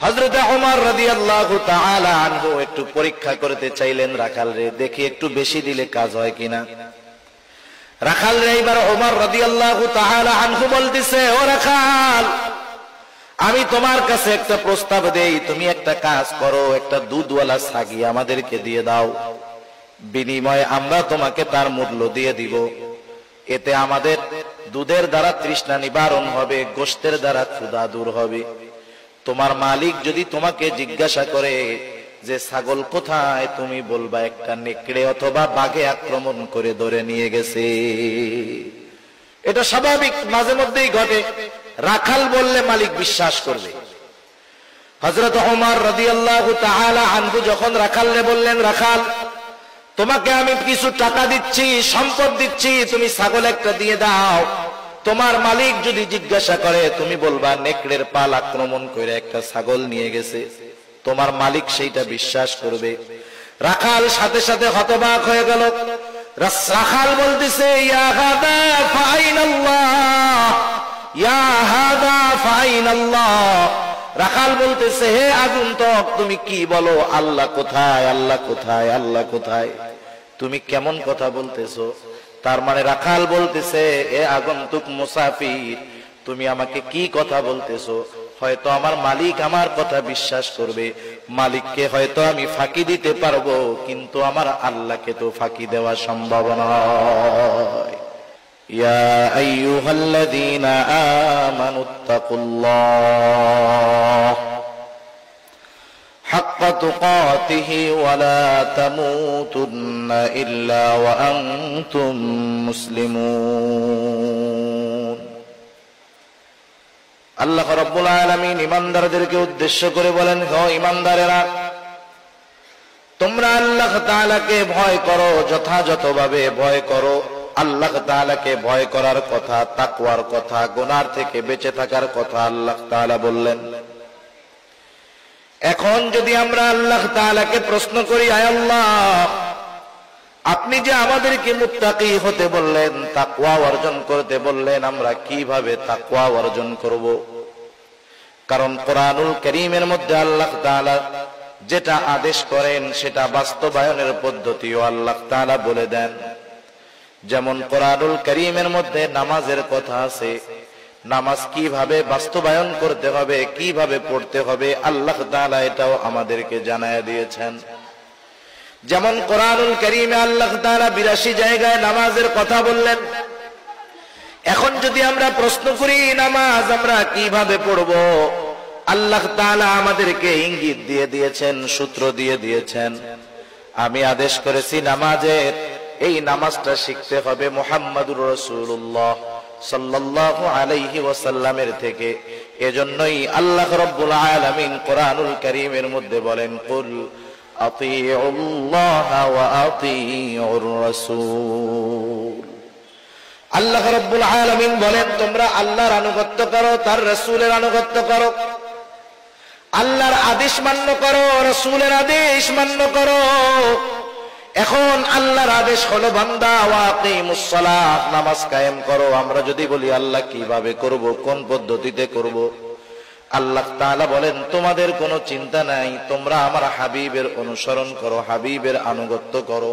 হযরত ওমর রাদিয়াল্লাহু তাআলা আনহু একটু পরীক্ষা করতে চাইলেন রাখাল রে, দেখি একটু বেশি দিলে কাজ হয় কিনা। রাখাল রে এবার ওমর রাদিয়াল্লাহু তাআলা আনহু বলতেছে, ও রাখাল, আমি তোমার কাছে একটা প্রস্তাব দেই, তুমি একটা কাজ করো, একটা দুধওয়ালা ছাগি আমাদেরকে দিয়ে দাও, বিনিময়ে আমরা তোমাকে তার মূল্য দিয়ে দিব। এতে আমাদের দুধের দ্বারা তৃষ্ণা নিবারণ হবে, গোশতের দ্বারা ক্ষুধা দূর হবে। তোমার মালিক যদি তোমাকে জিজ্ঞাসা করে যে ছাগল কোথায়, তুমি বলবা একটা নেকড়ে অথবা বাঘে আক্রমণ করে ধরে নিয়ে গেছে। এটা স্বাভাবিক, মাঝে মধ্যেই ঘটে। রাখাল বললে মালিক বিশ্বাস করবে। হযরত ওমর রাদিয়াল্লাহু তাআলা আনহু যখন রাখালরে বললেন, রাখাল, তোমাকে আমি কিছু টাকা দিচ্ছি, সম্পদ দিচ্ছি, তুমি ছাগল একটা দিয়ে দাও, তোমার মালিক যদি জিজ্ঞাসা করে তুমি বলবা নেকড়ের পাল আক্রমণ করে একটা ছাগল নিয়ে গেছে, তোমার মালিক সেইটা বিশ্বাস করবে। রাখাল সাথে সাথে হতবাক হয়ে গেল। রাখাল বলতেছে, ইয়া হাদা ফাইনাল্লাহ, ইয়া হাদা ফাইনাল্লাহ। রাখাল বলতেছে, হে আগন্তুক, তুমি কি বলো? আল্লাহ কোথায়, আল্লাহ কোথায়, আল্লাহ কোথায়? তুমি কেমন কথা বলতেছো? তার মানে রাখাল বলতেছে, এ আগন্তুক মুসাফির, তুমি আমাকে কি কথা বলতেছো? হয়তো আমার মালিক আমার কথা বিশ্বাস করবে, মালিককে হয়তো আমি ফাঁকি দিতে পারবো, কিন্তু আমার আল্লাহকে তো ফাঁকি দেওয়া সম্ভব নয়। ইয়া আইয়ুহাল্লাযীনা আমানুত্তাকুল্লাহ হাক্কা তুকাতিহি ওয়া লা তামুতুন্না ইল্লা ওয়া আনতুম মুসলিমুন। আল্লাহ রাব্বুল আলামিন ঈমানদারদেরকে উদ্দেশ্য করে বলেন, হে ঈমানদারেরা, তোমরা আল্লাহ তাআলাকে ভয় করো, যথাযথভাবে ভয় করো। আল্লাহ তাআলাকে ভয় করার কথা, তাকওয়ার কথা, গুনাহ থেকে বেঁচে থাকার কথা আল্লাহ তাআলা বললেন। এখন যদি আমরা আল্লাহ তাআলাকে প্রশ্ন করি, আয় আল্লাহ, আপনি যে আমাদেরকে মুত্তাকি হতে বললেন, তাকওয়া অর্জন করতে বললেন, আমরা কিভাবে তাকওয়া অর্জন করব? কারণ কোরআনুল কারীমের মধ্যে আল্লাহ তাআলা যেটা আদেশ করেন সেটা বাস্তবায়নের পদ্ধতিও আল্লাহ তাআলা বলে দেন। যেমন কোরআনুল কারীমের মধ্যে নামাজের কথা আছে, নামাজ কিভাবে বাস্তবায়ন করতে হবে, কিভাবে পড়তে হবে, আল্লাহ তাআলা এটাও আমাদেরকে জানায় দিয়েছেন। যেমন কোরআনুল কারীমে আল্লাহ তাআলা ৮২ জায়গায় নামাজের কথা বললেন। এখন যদি আমরা প্রশ্ন করি নামাজ আমরা কিভাবে পড়ব, আল্লাহ তাআলা আমাদেরকে ইঙ্গিত দিয়ে দিয়েছেন, সূত্র দিয়ে দিয়েছেন। আমি আদেশ করেছি নামাজের, এই নামাজটা শিখতে হবে মুহাম্মাদুর রাসূলুল্লাহ সাল্লাল্লাহু আলাইহি ওয়াসাল্লামের থেকে। এজন্যই আল্লাহ রাব্বুল আলামিন কোরআনুল কারীমের মধ্যে বলেন, কুল আতিউল্লাহ ওয়া আতিউর রাসূল। আল্লাহ রাব্বুল আলামিন বলেন, তোমরা আল্লাহর আনুগত্য করো, তার রাসূলের আনুগত্য করো। আল্লাহর আদেশ মান্য করো, রাসূলের আদেশ মান্য করো। এখন আল্লাহর আদেশ হলো বান্দা ওয়াকিমুস সালাত, নামাজ কায়েম করো। আমরা যদি বলি আল্লাহ কিভাবে করব, কোন পদ্ধতিতে করব, আল্লাহ তাআলা বলেন তোমাদের কোনো চিন্তা নাই, তোমরা আমার হাবিবের অনুসরণ করো, হাবিবের আনুগত্য করো।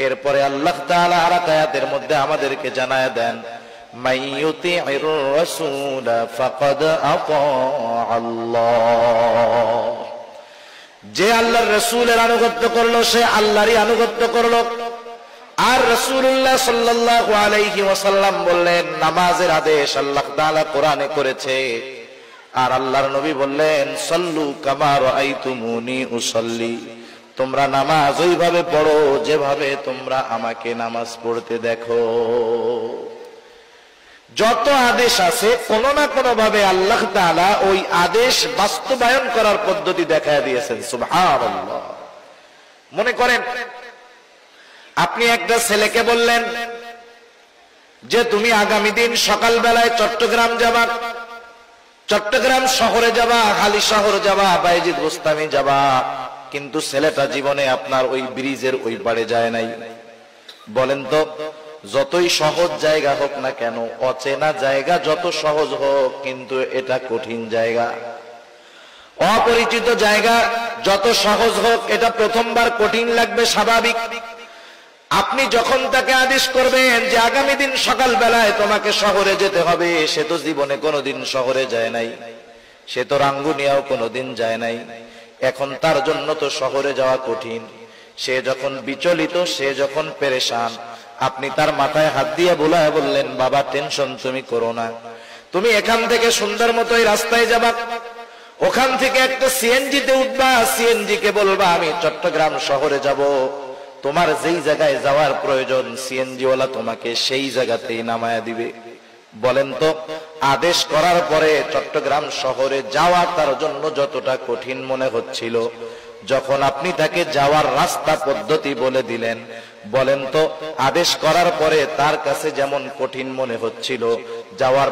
এরপরে আল্লাহ তাআলা আর আয়াতের মধ্যে আমাদেরকে জানায় দেন, মাইয়ুতি'র রাসূল ফাকাদ আতা আল্লাহ। যে আল্লাহর রাসূলের আনুগত্য করলো সে আল্লাহরই আনুগত্য করলো। আর রাসূলুল্লাহ সাল্লাল্লাহু আলাইহি ওয়াসাল্লাম বললেন, নামাজের আদেশ আল্লাহ তাআলা কোরআনে করেছে। আর আল্লাহর নবী বললেন, সাল্লু কামা রাআইতুমুনি উসাল্লি, তোমরা নামাজ ওইভাবে পড়ো যেভাবে তোমরা আমাকে নামাজ পড়তে দেখো। যত আদেশ আছে কোন না কোন ভাবে আল্লাহ তাআলা ওই আদেশ বাস্তবায়ন করার পদ্ধতি দেখায় দিয়েছেন। সুবহানাল্লাহ। মনে করেন আপনি একটা ছেলেকে বললেন যে তুমি আগামী দিন সকাল বেলায় চট্টগ্রাম যাবা, চট্টগ্রাম শহরে যাবা, হালি শহর যাবা, বাইজিদ গোস্তামি যাবা, কিন্তু ছেলেটা জীবনে আপনার ওই ব্রিজের ওই পারে যায় নাই। বলেন তো, যতই সহজ জায়গা হোক না কেন, অচেনা জায়গা যত সহজ হোক, কিন্তু এটা কঠিন জায়গা। অপরিচিত জায়গা যত সহজ হোক, এটা প্রথমবার কঠিন লাগবে, স্বাভাবিক। আপনি যখন তাকে আদেশ করবেন যে আগামী দিন সকাল বেলায় তোমাকে শহরে যেতে হবে, সে তো জীবনে কোনোদিন শহরে যায় নাই, সে তো রাঙ্গুনিয়াও কোনোদিন যায় নাই, এখন তার জন্য তো শহরে যাওয়া কঠিন। সে যখন বিচলিত, সে যখন পেরেশান, আপনি তার মাথায় হাত দিয়ে বুলায় বললেন, বাবা টেনশন তুমি করো না, তুমি এখান থেকে সুন্দর মতো এই রাস্তায় যাবা, ওখান থেকে একটা সিএনজিতে উঠবা, সিএনজি কে বলবা আমি চট্টগ্রাম শহরে যাব, তোমার যেই জায়গায় যাওয়ার প্রয়োজন সিএনজি ওয়ালা তোমাকে সেই জায়গাতেই নামায়া দিবে। বলেন তো, আদেশ করার পরে চট্টগ্রাম শহরে যাওয়া তার জন্য যতটা কঠিন মনে হচ্ছিল, যখন আপনি তাকে যাওয়ার রাস্তা পদ্ধতি বলে দিলেন, বলেন তো আদেশ করার পরে তার কাছে যেমন কঠিন মনে হচ্ছিল, যাওয়ার